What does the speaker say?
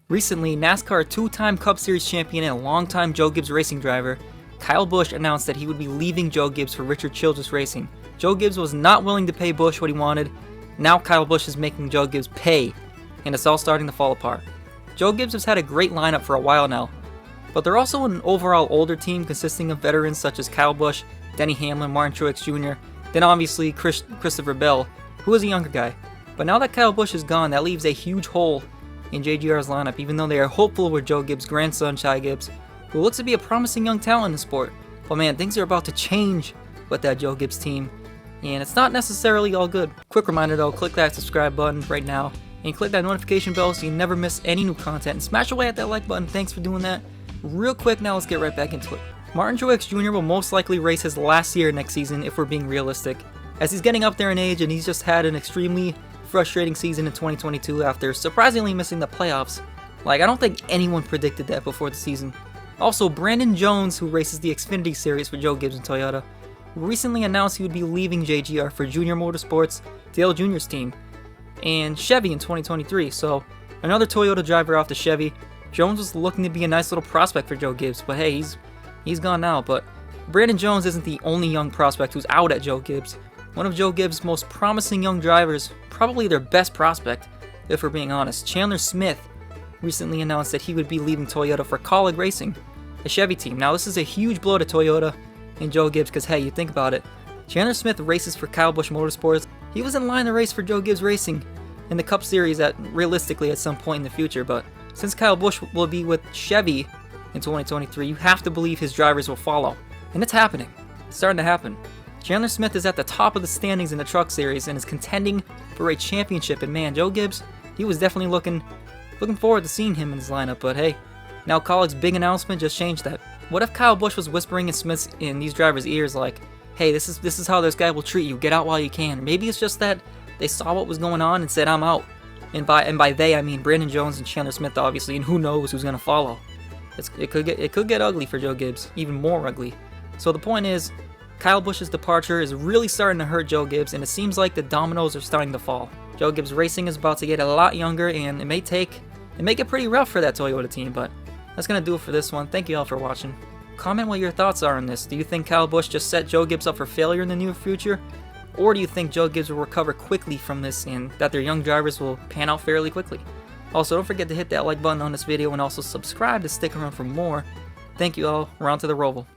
Recently, NASCAR two-time Cup Series champion and longtime Joe Gibbs Racing driver, Kyle Busch announced that he would be leaving Joe Gibbs for Richard Childress Racing. Joe Gibbs was not willing to pay Busch what he wanted. Now Kyle Busch is making Joe Gibbs pay, and it's all starting to fall apart. Joe Gibbs has had a great lineup for a while now, but they're also an overall older team consisting of veterans such as Kyle Busch, Denny Hamlin, Martin Truex Jr., then obviously Christopher Bell, who is a younger guy. But now that Kyle Busch is gone, that leaves a huge hole in JGR's lineup, even though they are hopeful with Joe Gibbs' grandson, Ty Gibbs, who looks to be a promising young talent in the sport. But man, things are about to change with that Joe Gibbs team, and it's not necessarily all good. Quick reminder though, click that subscribe button right now, and click that notification bell so you never miss any new content, and smash away at that like button. Thanks for doing that. Real quick now, let's get right back into it. Martin Truex Jr. will most likely race his last year next season if we're being realistic, as he's getting up there in age and he's just had an extremely frustrating season in 2022 after surprisingly missing the playoffs. Like, I don't think anyone predicted that before the season. Also, Brandon Jones, who races the Xfinity Series for Joe Gibbs and Toyota, recently announced he would be leaving JGR for Jr Motorsports, Dale Jr.'s team, and Chevy in 2023. So, another Toyota driver off the Chevy. Jones was looking to be a nice little prospect for Joe Gibbs, but hey, he's gone now. But Brandon Jones isn't the only young prospect who's out at Joe Gibbs. One of Joe Gibbs' most promising young drivers, probably their best prospect, if we're being honest, Chandler Smith, recently announced that he would be leaving Toyota for Kaulig Racing, a Chevy team. Now, this is a huge blow to Toyota and Joe Gibbs because, hey, you think about it. Chandler Smith races for Kyle Busch Motorsports. He was in line to race for Joe Gibbs Racing in the Cup Series realistically at some point in the future, but since Kyle Busch will be with Chevy in 2023, you have to believe his drivers will follow. And it's happening. It's starting to happen. Chandler Smith is at the top of the standings in the Truck Series and is contending for a championship. And man, Joe Gibbs, he was definitely looking forward to seeing him in his lineup. But hey, now Kaulig's big announcement just changed that. What if Kyle Busch was whispering in these drivers' ears like, hey, this is how this guy will treat you. Get out while you can. Maybe it's just that they saw what was going on and said, I'm out. And by they, I mean Brandon Jones and Chandler Smith, obviously, and who knows who's gonna follow. It could get ugly for Joe Gibbs, even more ugly. So the point is, Kyle Busch's departure is really starting to hurt Joe Gibbs, and it seems like the dominoes are starting to fall. Joe Gibbs Racing is about to get a lot younger, and it may get pretty rough for that Toyota team, but that's gonna do it for this one. Thank you all for watching. Comment what your thoughts are on this. Do you think Kyle Busch just set Joe Gibbs up for failure in the near future? Or do you think Joe Gibbs will recover quickly from this and that their young drivers will pan out fairly quickly? Also, don't forget to hit that like button on this video and also subscribe to stick around for more. Thank you all. We're on to the Roval.